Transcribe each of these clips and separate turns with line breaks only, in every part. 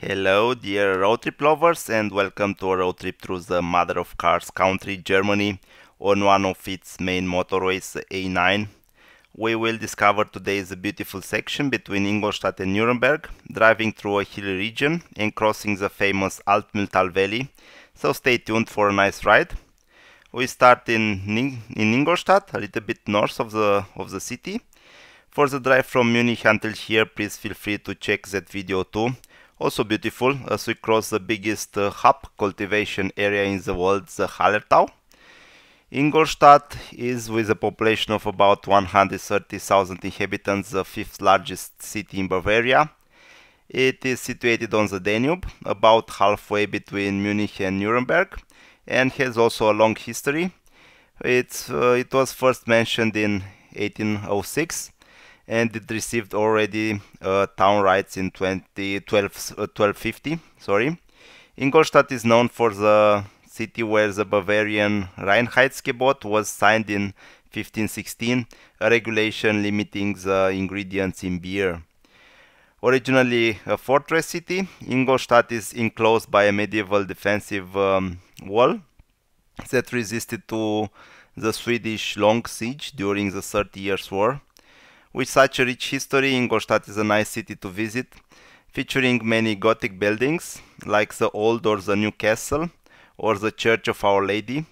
Hello dear road trip lovers, and welcome to a road trip through the mother of cars country, Germany, on one of its main motorways, the A9. We will discover today the beautiful section between Ingolstadt and Nuremberg, driving through a hilly region and crossing the famous Altmühltal valley, so stay tuned for a nice ride. We start in Ingolstadt, a little bit north of the city. For the drive from Munich until here, please feel free to check that video too. Also beautiful as we cross the biggest hop cultivation area in the world, the Hallertau. Ingolstadt is, with a population of about 130,000 inhabitants, the fifth largest city in Bavaria. It is situated on the Danube, about halfway between Munich and Nuremberg, and has also a long history. It was first mentioned in 1806. And it received already town rights in 1250. Ingolstadt is known for the city where the Bavarian Reinheitsgebot was signed in 1516, a regulation limiting the ingredients in beer. Originally a fortress city, Ingolstadt is enclosed by a medieval defensive wall that resisted to the Swedish long siege during the 30 Years' War. With such a rich history, Ingolstadt is a nice city to visit, featuring many Gothic buildings, like the old or the new castle, or the Church of Our Lady.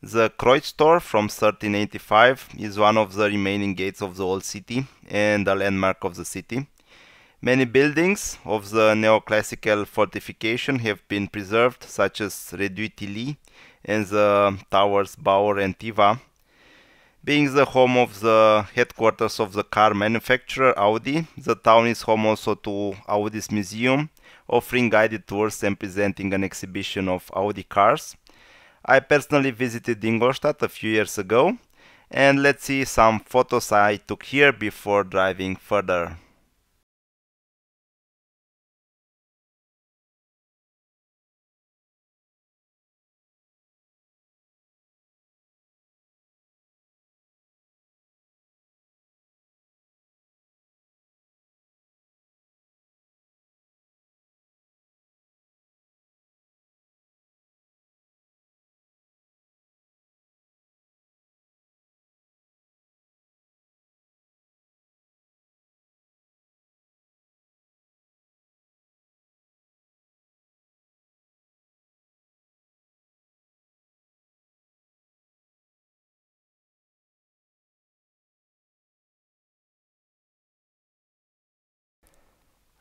The Kreuztor from 1385 is one of the remaining gates of the old city and a landmark of the city. Many buildings of the neoclassical fortification have been preserved, such as WWII and the towers Bauer and Tiva. Being the home of the headquarters of the car manufacturer Audi, the town is home also to Audi's museum, offering guided tours and presenting an exhibition of Audi cars. I personally visited Ingolstadt a few years ago, and let's see some photos I took here before driving further.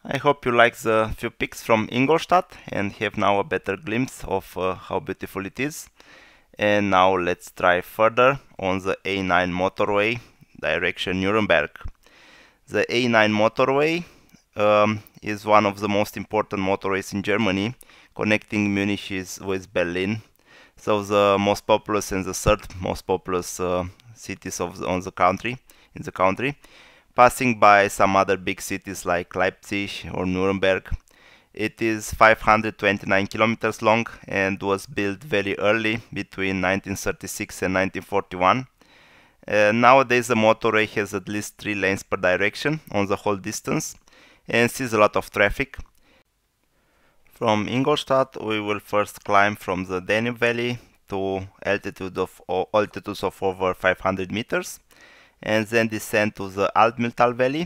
I hope you like the few pics from Ingolstadt and have now a better glimpse of how beautiful it is. And now let's drive further on the A9 motorway, direction Nuremberg. The A9 motorway is one of the most important motorways in Germany, connecting Munich with Berlin. So the most populous and the third most populous cities in the country, passing by some other big cities like Leipzig or Nuremberg. It is 529 kilometers long and was built very early, between 1936 and 1941. Nowadays the motorway has at least 3 lanes per direction on the whole distance and sees a lot of traffic. From Ingolstadt we will first climb from the Danube Valley to altitudes of over 500 meters and then descend to the Altmühltal Valley.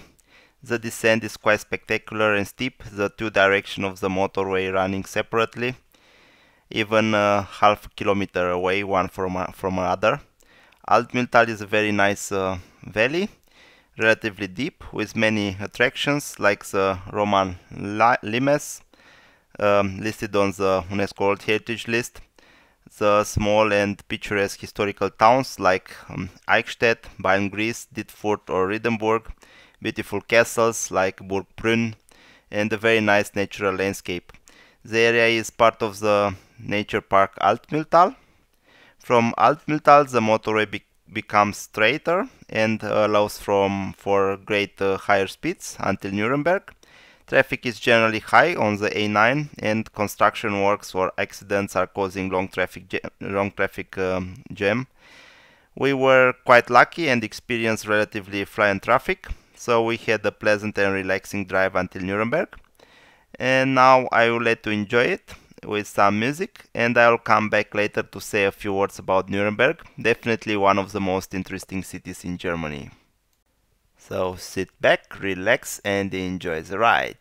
The descent is quite spectacular and steep, the two directions of the motorway running separately, even half a kilometer away one from another. Altmühltal is a very nice valley, relatively deep, with many attractions like the Roman limes, listed on the UNESCO World Heritage List, the small and picturesque historical towns like Eichstätt, Beilngries, Dietfurt or Riedenburg, beautiful castles like Burg Brünn, and a very nice natural landscape. The area is part of the nature park Altmühltal. From Altmühltal the motorway becomes straighter and allows for great higher speeds until Nuremberg. Traffic is generally high on the A9 and construction works or accidents are causing long traffic jam. We were quite lucky and experienced relatively fluent traffic, so we had a pleasant and relaxing drive until Nuremberg. And now I will let you enjoy it with some music, and I'll come back later to say a few words about Nuremberg, definitely one of the most interesting cities in Germany. So sit back, relax, and enjoy the ride.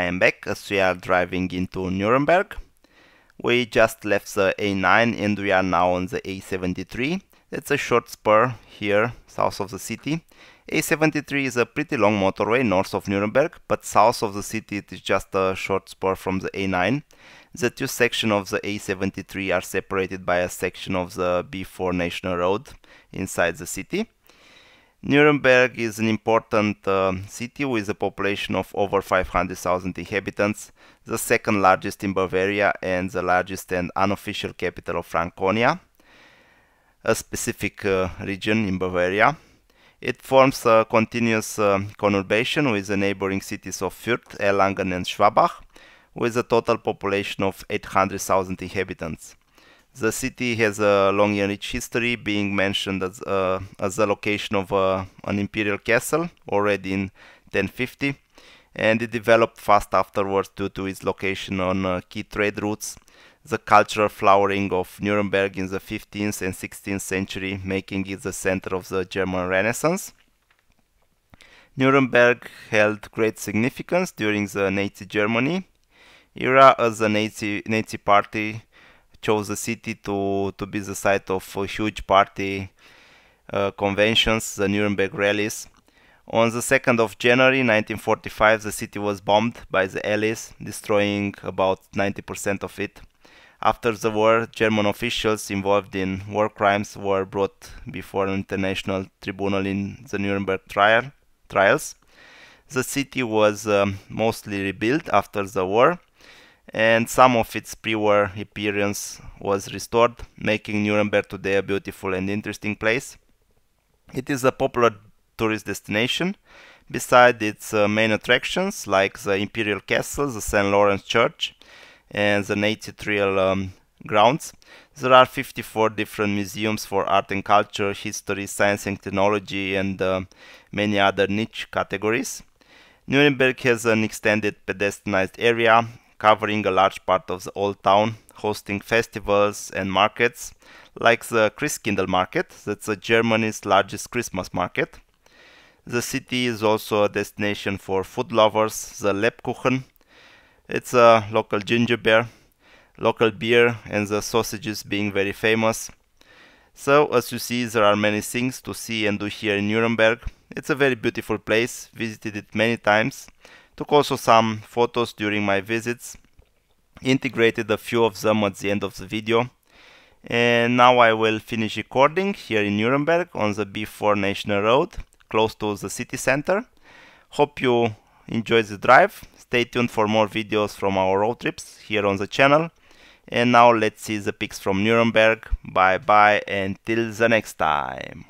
am back as we are driving into Nuremberg. We just left the A9 and we are now on the A73. It's a short spur here south of the city. A73 is a pretty long motorway north of Nuremberg, but south of the city it is just a short spur from the A9. The two sections of the A73 are separated by a section of the B4 National Road inside the city. Nuremberg is an important city with a population of over 500,000 inhabitants, the second largest in Bavaria and the largest and unofficial capital of Franconia, a specific region in Bavaria. It forms a continuous conurbation with the neighboring cities of Fürth, Erlangen and Schwabach, with a total population of 800,000 inhabitants. The city has a long and rich history, being mentioned as the location of an imperial castle already in 1050, and it developed fast afterwards due to its location on key trade routes, the cultural flowering of Nuremberg in the 15th and 16th century, making it the center of the German Renaissance. Nuremberg held great significance during the Nazi Germany era, as the Nazi party chose the city to be the site of huge party conventions, the Nuremberg rallies. On the 2nd of January 1945, the city was bombed by the Allies, destroying about 90% of it. After the war, German officials involved in war crimes were brought before an international tribunal in the Nuremberg trials. The city was mostly rebuilt after the war, and some of its pre-war appearance was restored, making Nuremberg today a beautiful and interesting place. It is a popular tourist destination. Beside its main attractions like the Imperial Castle, the St. Lawrence Church and the Nazi trial grounds, there are 54 different museums for art and culture, history, science and technology and many other niche categories. Nuremberg has an extended pedestrianized area covering a large part of the old town, hosting festivals and markets like the Christkindl market, that's Germany's largest Christmas market. The city is also a destination for food lovers, the Lebkuchen. It's a local gingerbread, local beer and the sausages being very famous. So as you see, there are many things to see and do here in Nuremberg. It's a very beautiful place, visited it many times, took also some photos during my visits, integrated a few of them at the end of the video. And now I will finish recording here in Nuremberg on the B4 National Road, close to the city center. Hope you enjoyed the drive. Stay tuned for more videos from our road trips here on the channel. And now let's see the pics from Nuremberg. Bye bye and till the next time.